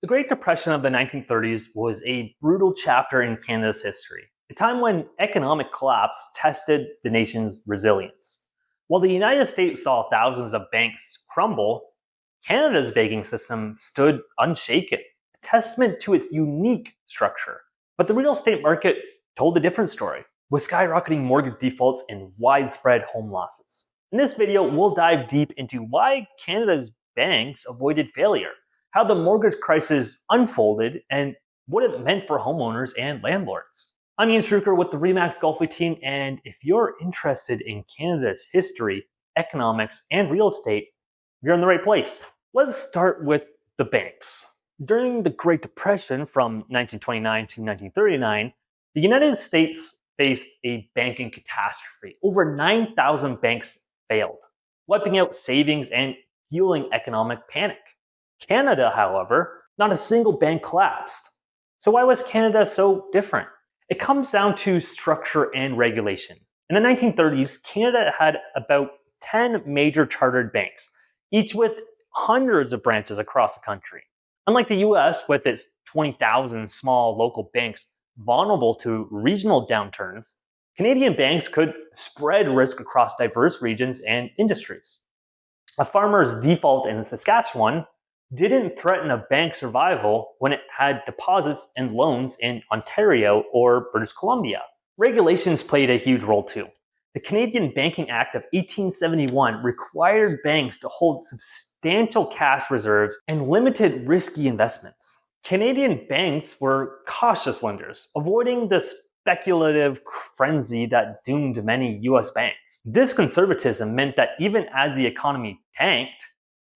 The Great Depression of the 1930s was a brutal chapter in Canada's history, a time when economic collapse tested the nation's resilience. While the United States saw thousands of banks crumble, Canada's banking system stood unshaken, a testament to its unique structure. But the real estate market told a different story, with skyrocketing mortgage defaults and widespread home losses. In this video, we'll dive deep into why Canada's banks avoided failure, how the mortgage crisis unfolded, and what it meant for homeowners and landlords. I'm Ian Strucker with the Remax Golf League team, and if you're interested in Canada's history, economics, and real estate, you're in the right place. Let's start with the banks. During the Great Depression from 1929 to 1939, the United States faced a banking catastrophe. Over 9,000 banks failed, wiping out savings and fueling economic panic. Canada, however, not a single bank collapsed. So why was Canada so different? It comes down to structure and regulation. In the 1930s, Canada had about 10 major chartered banks, each with hundreds of branches across the country. Unlike the US, with its 20,000 small local banks vulnerable to regional downturns, Canadian banks could spread risk across diverse regions and industries. A farmer's default in Saskatchewan didn't threaten a bank's survival when it had deposits and loans in Ontario or British Columbia. Regulations played a huge role too. The Canadian Banking Act of 1871 required banks to hold substantial cash reserves and limited risky investments. Canadian banks were cautious lenders, avoiding the speculative frenzy that doomed many US banks. This conservatism meant that even as the economy tanked,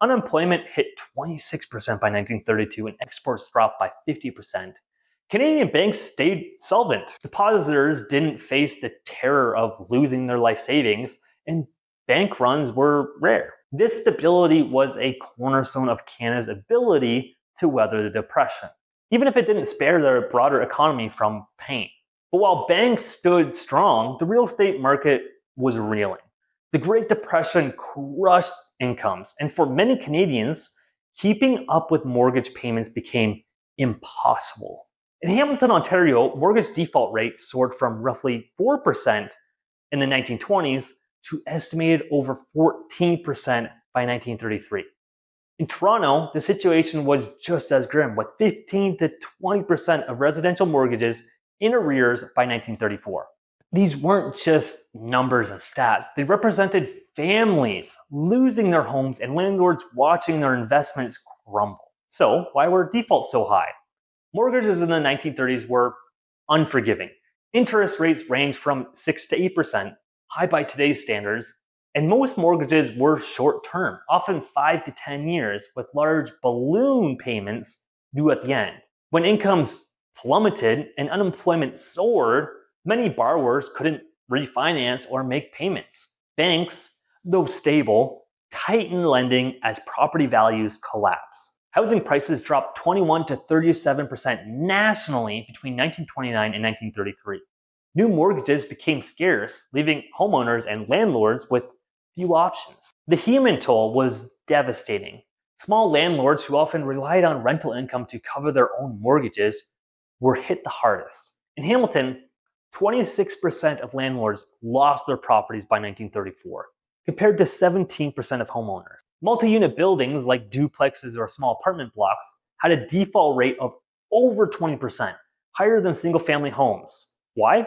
unemployment hit 26% by 1932 and exports dropped by 50%. Canadian banks stayed solvent. Depositors didn't face the terror of losing their life savings, and bank runs were rare. This stability was a cornerstone of Canada's ability to weather the Depression, even if it didn't spare the broader economy from pain. But while banks stood strong, the real estate market was reeling. The Great Depression crushed incomes, and for many Canadians, keeping up with mortgage payments became impossible. In Hamilton, Ontario, mortgage default rates soared from roughly 4% in the 1920s to estimated over 14% by 1933. In Toronto, the situation was just as grim, with 15 to 20% of residential mortgages in arrears by 1934. These weren't just numbers and stats. They represented families losing their homes and landlords watching their investments crumble. So why were defaults so high? Mortgages in the 1930s were unforgiving. Interest rates ranged from 6 to 8%, high by today's standards, and most mortgages were short-term, often 5 to 10 years, with large balloon payments due at the end. When incomes plummeted and unemployment soared, many borrowers couldn't refinance or make payments. Banks, though stable, tightened lending as property values collapsed. Housing prices dropped 21 to 37% nationally between 1929 and 1933. New mortgages became scarce, leaving homeowners and landlords with few options. The human toll was devastating. Small landlords who often relied on rental income to cover their own mortgages were hit the hardest. In Hamilton, 26% of landlords lost their properties by 1934, compared to 17% of homeowners. Multi-unit buildings like duplexes or small apartment blocks had a default rate of over 20%, higher than single-family homes. Why?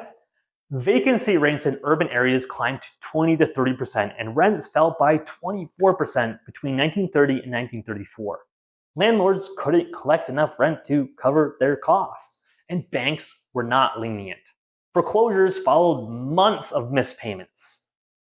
Vacancy rates in urban areas climbed to 20 to 30%, and rents fell by 24% between 1930 and 1934. Landlords couldn't collect enough rent to cover their costs, and banks were not lenient. Foreclosures followed months of missed payments.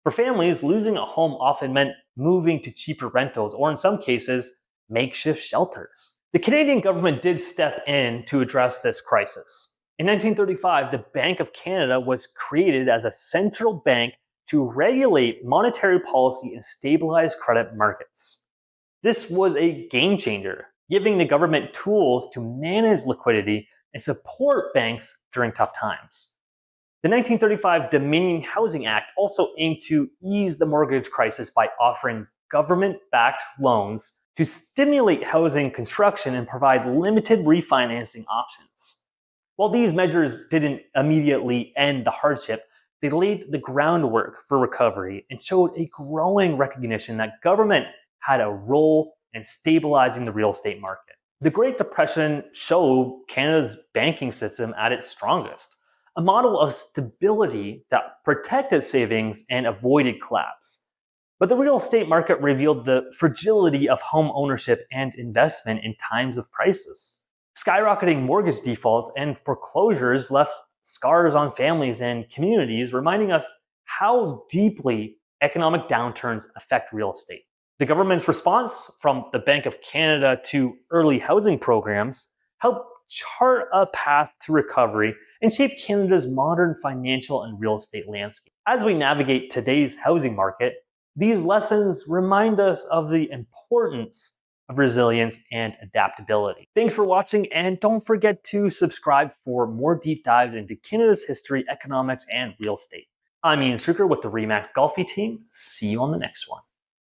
For families, losing a home often meant moving to cheaper rentals, or in some cases, makeshift shelters. The Canadian government did step in to address this crisis. In 1935, the Bank of Canada was created as a central bank to regulate monetary policy and stabilize credit markets. This was a game changer, giving the government tools to manage liquidity and support banks during tough times. The 1935 Dominion Housing Act also aimed to ease the mortgage crisis by offering government-backed loans to stimulate housing construction and provide limited refinancing options. While these measures didn't immediately end the hardship, they laid the groundwork for recovery and showed a growing recognition that government had a role in stabilizing the real estate market. The Great Depression showed Canada's banking system at its strongest, a model of stability that protected savings and avoided collapse. But the real estate market revealed the fragility of home ownership and investment in times of crisis. Skyrocketing mortgage defaults and foreclosures left scars on families and communities, reminding us how deeply economic downturns affect real estate. The government's response, from the Bank of Canada to early housing programs, helped chart a path to recovery and shape Canada's modern financial and real estate landscape. As we navigate today's housing market, these lessons remind us of the importance of resilience and adaptability. Thanks for watching, and don't forget to subscribe for more deep dives into Canada's history, economics, and real estate. I'm Ian Strucker with the RE/MAX Golfi team. See you on the next one.